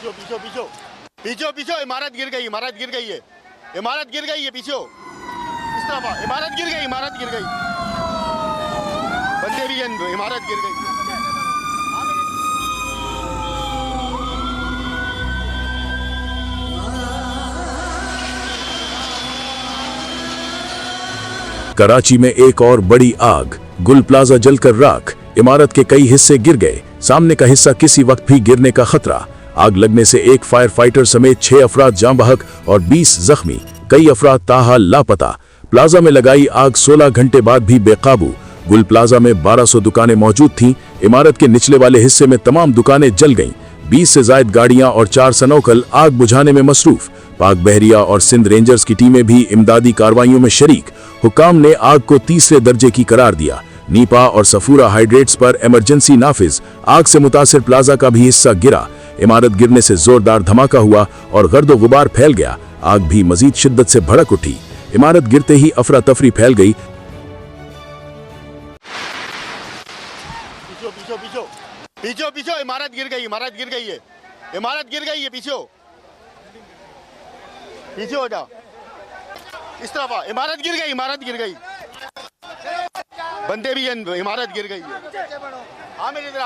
पीछो पीछो पीछो पीछो पीछो इमारत गिर गई है इमारत गिर गई है पीछो इस तरफ इमारत गिर गई बंदे भी हैं इमारत गिर गई कराची में एक और बड़ी आग, गुल प्लाजा जलकर राख, इमारत के कई हिस्से गिर गए, सामने का हिस्सा किसी वक्त भी गिरने का खतरा। आग लगने से एक फायर फाइटर समेत 6 अफराद जाँ बहक और 20 जख्मी, कई अफराद ताहाल लापता। प्लाजा में लगाई आग 16 घंटे बाद भी बेकाबू। गुल प्लाजा में 1200 दुकानें मौजूद थीं। इमारत के निचले वाले हिस्से में तमाम दुकानें जल गईं। 20 से ज्यादा गाड़ियां और 4 सनौकल आग बुझाने में मसरूफ। पाक बहरिया और सिंध रेंजर्स की टीमें भी इमदादी कार्रवाइयों में शरीक। हुकाम ने आग को तीसरे दर्जे की करार दिया। नीपा और सफूरा हाइड्रेट्स पर इमरजेंसी नाफिज। आग से मुतासिर प्लाजा का भी हिस्सा गिरा। इमारत गिरने से जोरदार धमाका हुआ और गर्दो गुबार फैल गया। आग भी मजीद शिद्दत से भड़क उठी। इमारत गिरते ही अफरा तफरी फैल गई। पीछो पीछो पीछो पीछो पीछो इमारत गिर गई है पीछो पीछे हो जा इस तरफ इमारत गिर गई बंदे भी हैं इमारत गिर गई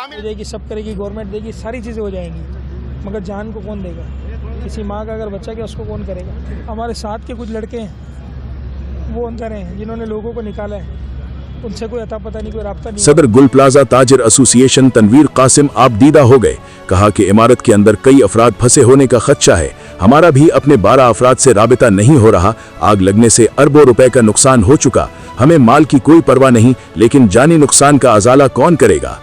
है देगी सब करेगी गवर्नमेंट देगी सारी चीज़ें हो जाएंगी मगर जान को कौन देगा किसी माँ का अगर बच्चा गया उसको कौन करेगा। हमारे साथ के कुछ लड़के हैं वो अंदर हैं जिन्होंने लोगों को निकाला है उनसे कोई अता पता नहीं कोई राब्ता नहीं। सदर गुल प्लाजा ताजिर एसोसिएशन तनवीर कासिम आपदीदा हो गए। कहा कि इमारत के अंदर कई अफराद फंसे होने का खदशा है। हमारा भी अपने 12 अफराद से राबिता नहीं हो रहा। आग लगने से अरबों रुपए का नुकसान हो चुका। हमें माल की कोई परवाह नहीं लेकिन जानी नुकसान का अजाला कौन करेगा।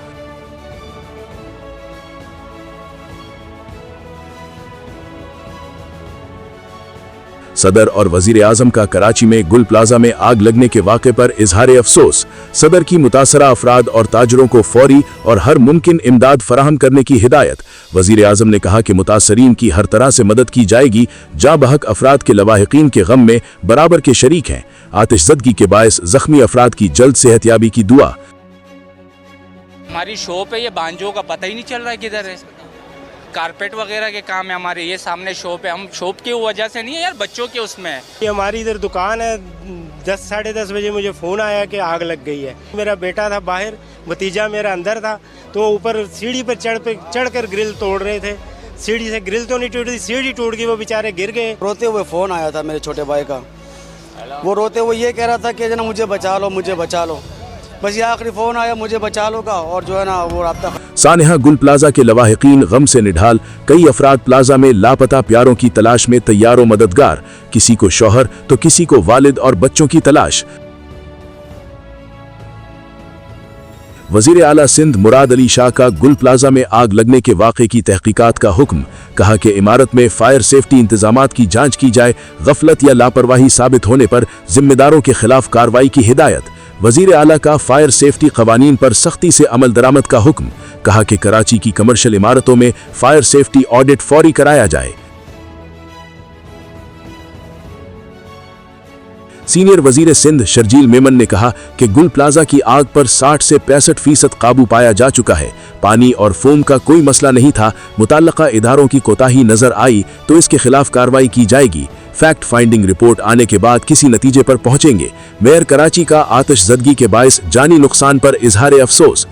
सदर और वजीर आजम का कराची में गुल प्लाजा में आग लगने के वाक़े पर इजहार अफसोस। सदर की मुतासरा अफराद और ताजरों को फौरी और हर मुमकिन इमदाद फराहम करने की हिदायत। वजीर आजम ने कहा कि मुतासरीन की हर तरह से मदद की जाएगी। जाँ बहक अफराद के लवाहिकीन के गम में बराबर के शरीक हैं। आतिशज़दगी के बायस जख्मी अफराद की जल्द सेहतयाबी की दुआ। हमारी शॉप है, ये बांजो का पता ही नहीं चल रहा है किधर है। कारपेट वगैरह के काम है हमारे, ये सामने शॉप है। हम शॉप की वजह से नहीं है यार, बच्चों के उसमें है। ये हमारी इधर दुकान है। 10 साढ़े 10 बजे मुझे फ़ोन आया कि आग लग गई है। मेरा बेटा था बाहर, भतीजा मेरा अंदर था, तो ऊपर सीढ़ी पर चढ़कर ग्रिल तोड़ रहे थे। सीढ़ी से ग्रिल तो नहीं टूटी, सीढ़ी टूट गई, वो बेचारे गिर गए। रोते हुए फ़ोन आया था मेरे छोटे भाई का। वो रोते हुए ये कह रहा था कि ना मुझे बचा लो। बस ये आखिरी फ़ोन आया मुझे बचा लो का, और जो है ना वो राब्ता। सानेहा गुल प्लाजा के लवाहिकीन गम से निढाल। कई अफराद प्लाजा में लापता प्यारों की तलाश में तैयार मददगार। किसी को शौहर तो किसी को वालिद और बच्चों की तलाश। वजीर आला सिंध मुराद अली शाह का गुल प्लाजा में आग लगने के वाक़े की तहकीकात का हुक्म। कहा कि इमारत में फायर सेफ्टी इंतजामात की जांच की जाए। गफलत या लापरवाही साबित होने पर जिम्मेदारों के खिलाफ कार्रवाई की हिदायत। वजीर आला का फायर सेफ्टी कवानीन पर सख्ती से अमल दरामद का हुक्म। कहा कि कराची की कमर्शियल इमारतों में फायर सेफ्टी ऑडिट फौरी कराया जाए। सीनियर वजीर सिंध शर्जील मेमन ने कहा कि गुल प्लाजा की आग पर 60 से 65% काबू पाया जा चुका है। पानी और फोम का कोई मसला नहीं था। मुताल्लिका इदारों की कोताही नजर आई तो इसके खिलाफ कार्रवाई की जाएगी। फैक्ट फाइंडिंग रिपोर्ट आने के बाद किसी नतीजे पर पहुंचेंगे। मेयर कराची का आतिशज़दगी के बायस जानी नुकसान पर इजहार अफसोस।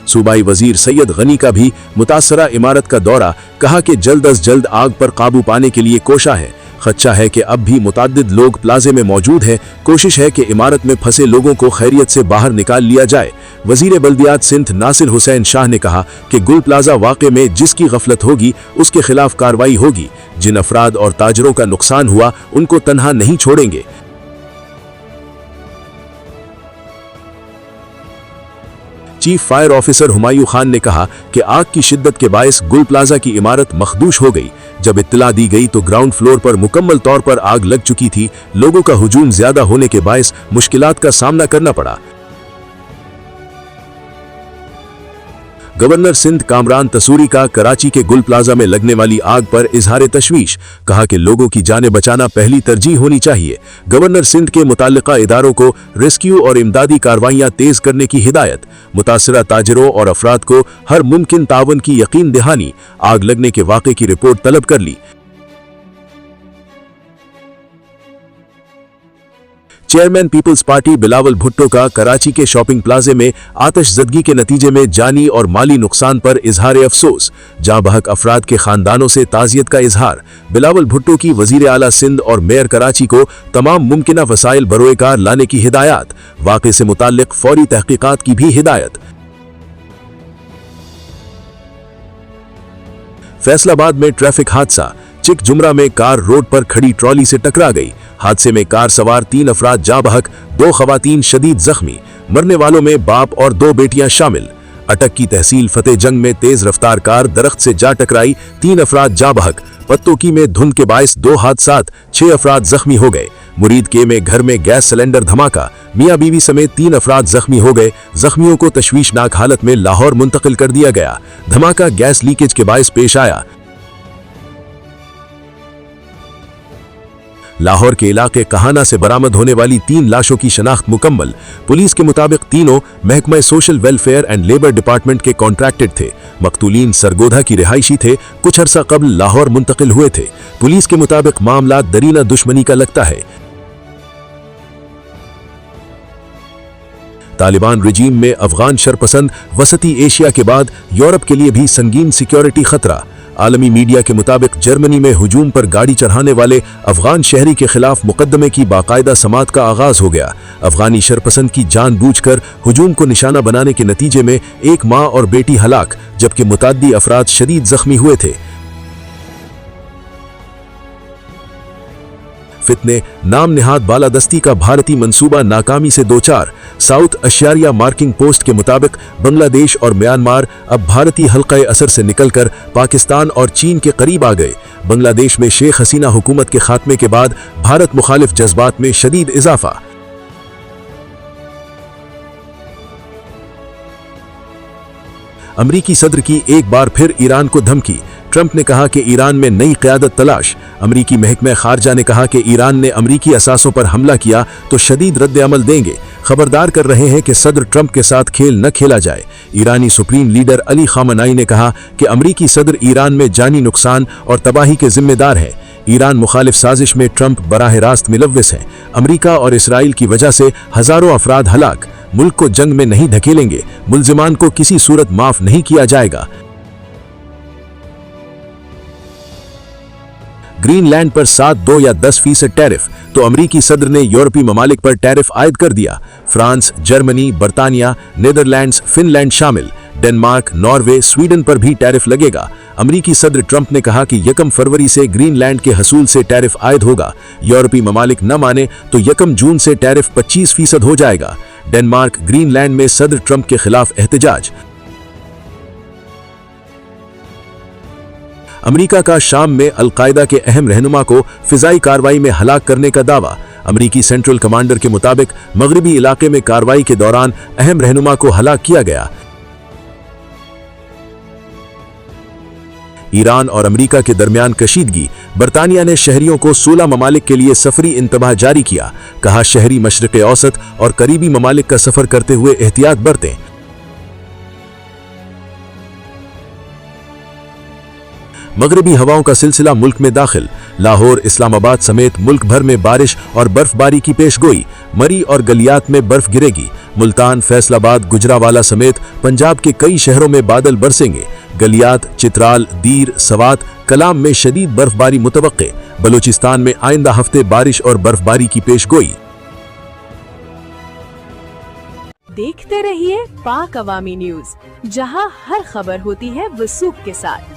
सूबाई वजीर सैयद गनी का भी मुतासरा इमारत का दौरा। कहा कि जल्द अज जल्द आग पर काबू पाने के लिए कोशा है। खदशा है कि अब भी मुताद्दिद लोग प्लाजे में मौजूद हैं। कोशिश है कि इमारत में फंसे लोगों को खैरियत से बाहर निकाल लिया जाए। वजीर बल्दियात सिंध नासिर हुसैन शाह ने कहा कि गुल प्लाजा वाक़े में जिसकी गफलत होगी उसके खिलाफ कार्रवाई होगी। जिन अफराद और ताजरों का नुकसान हुआ उनको तन्हा नहीं छोड़ेंगे। Chief fire officer Humayun Khan ने कहा कि आग की शिद्दत के बायस गुल प्लाजा की इमारत मखदूश हो गई। जब इत्तला दी गई तो ग्राउंड फ्लोर पर मुकम्मल तौर पर आग लग चुकी थी। लोगों का हुजूम ज्यादा होने के बायस मुश्किलात का सामना करना पड़ा। गवर्नर सिंध कामरान तसूरी का कराची के गुल प्लाजा में लगने वाली आग पर इजहार तशवीश, कहा कि लोगों की जानें बचाना पहली तरजीह होनी चाहिए। गवर्नर सिंध के मुताल्लिका इदारों को रेस्क्यू और इमदादी कार्रवाइयां तेज करने की हिदायत। मुतासरा ताजिरों और अफराद को हर मुमकिन तावन की यकीन दहानी। आग लगने के वाक़े की रिपोर्ट तलब कर ली। चेयरमैन पीपल्स पार्टी बिलावल भुट्टो का कराची के शॉपिंग प्लाजे में आतिशज़दगी के नतीजे में जानी और माली नुकसान पर इजहार अफसोस। जाँ बहक अफराद के खानदानों से ताज़ियत का इजहार। बिलावल भुट्टो की वज़ीर आला सिंध और मेयर कराची को तमाम मुमकिना वसाइल बरोएकार लाने की हिदायत। वाक़े से मुताल्लिक फौरी तहकीकात की भी हिदायत। फैसलाबाद में ट्रैफिक हादसा, चिक जुमरा में कार रोड पर खड़ी ट्रॉली से टकरा गई। हादसे में कार सवार 3 अफराद जाँ बहक, 2 खवातीन शदीद जख्मी। मरने वालों में बाप और 2 बेटियां शामिल। अटक की तहसील फतेह जंग में तेज रफ्तार कार दरख्त से जा टकराई, 3 अफराद जाँ बहक। पत्तोकी में धुंध के बायस 2 हादसात, 6 अफराद जख्मी हो गए। मुरीद के में घर में गैस सिलेंडर धमाका, मियां बीवी समेत 3 अफराद जख्मी हो गए। जख्मियों को तशवीशनाक हालत में लाहौर मुंतकिल कर दिया गया। धमाका गैस लीकेज के बायस पेश आया। लाहौर के इलाके कहाना से बरामद होने वाली 3 लाशों की शनाख्त मुकम्मल। पुलिस के मुताबिक तीनों महकमा social welfare and labour department के कॉन्ट्रैक्टेड थे। मकतूलीन सरगोधा की रिहायशी थे, कुछ अरसा कबल लाहौर मुंतकिल हुए थे। पुलिस के मुताबिक मामला दरीना दुश्मनी का लगता है। तालिबान रिजीम में अफगान शरपसंद वसती एशिया के बाद यूरोप के लिए भी संगीन सिक्योरिटी खतरा। आलमी मीडिया के मुताबिक जर्मनी में हुजूम पर गाड़ी चढ़ाने वाले अफगान शहरी के खिलाफ मुकदमे की बाकायदा समाअत का आगाज हो गया। अफगानी शरपसंद की जानबूझकर हुजूम को निशाना बनाने के नतीजे में एक मां और बेटी हलाक, जबकि मुताद्दी अफराद शदीद जख्मी हुए थे। फितने, नाम निहाद बालादस्ती का भारतीय मंसूबा नाकामी से दोचार। साउथ एशिया मार्किंग पोस्ट के मुताबिक बांग्लादेश और म्यांमार अब भारतीय हल्क़े असर से निकलकर पाकिस्तान और चीन के करीब आ गए। बांग्लादेश में शेख हसीना हुकूमत के खात्मे के बाद भारत मुखालिफ जज्बात में शदीद इजाफा। अमरीकी सदर की एक बार फिर ईरान को धमकी। ट्रंप ने कहा कि ईरान में नई क़यादत तलाश। अमरीकी महकमा खारजा ने कहा कि ईरान ने अमरीकी असासों पर हमला किया तो शदीद रद्द अमल देंगे। खबरदार कर रहे हैं कि सदर ट्रंप के साथ खेल न खेला जाए। ईरानी सुप्रीम लीडर अली खामनाई ने कहा कि अमरीकी सदर ईरान में जानी नुकसान और तबाही के जिम्मेदार हैं। ईरान मुखालिफ साजिश में ट्रंप बराह रास्त मुलव्विस हैं। अमरीका और इसराइल की वजह से हजारों अफराद हलाक। मुल्क को जंग में नहीं धकेलेंगे। मुल्जिमान को किसी सूरत माफ नहीं किया जाएगा। ग्रीनलैंड पर 7, 2 या 10% टैरिफ, तो अमरीकी सदर ने यूरोपीय ममालिक पर टैरिफ आयद कर दिया। फ्रांस, जर्मनी, बर्तानिया, नीदरलैंड्स, फिनलैंड शामिल। डेनमार्क, नॉर्वे, स्वीडन पर भी टैरिफ लगेगा। अमरीकी सदर ट्रंप ने कहा कि 1 फरवरी से ग्रीनलैंड के हसूल से टैरिफ आयद होगा। यूरोपीय ममालिक न माने तो 1 जून से टैरिफ 25% हो जाएगा। डेनमार्क, ग्रीनलैंड में सदर ट्रंप के खिलाफ एहतजाज। अमरीका का शाम में अलकायदा के अहम रहनुमा को फिजाई कार्रवाई में हलाक करने का दावा। अमरीकी सेंट्रल कमांडर के मुताबिक मगरिबी इलाके में कार्रवाई के दौरान अहम रहनुमा को हलाक किया गया। ईरान और अमरीका के दरमियान कशीदगी। बर्तानिया ने शहरियों को 16 ममालिक के लिए सफरी इंतबाह जारी किया। कहा शहरी मशरिक़ औसत और करीबी ममालिक का सफर करते हुए एहतियात बरतें। मगरबी हवाओं का सिलसिला मुल्क में दाखिल। लाहौर, इस्लामाबाद समेत मुल्क भर में बारिश और बर्फबारी की पेशगोई। मरी और गलियात में बर्फ गिरेगी। मुल्तान, फैसलाबाद, गुजरावाला समेत पंजाब के कई शहरों में बादल बरसेंगे। गलियात, चित्राल, दीर, सवात, कलाम में शदीद बर्फबारी मुतवक्के। बलूचिस्तान में आइंदा हफ्ते बारिश और बर्फबारी की पेशगोई। देखते रहिए पाक अवामी न्यूज, जहां हर खबर होती है वसूख के साथ।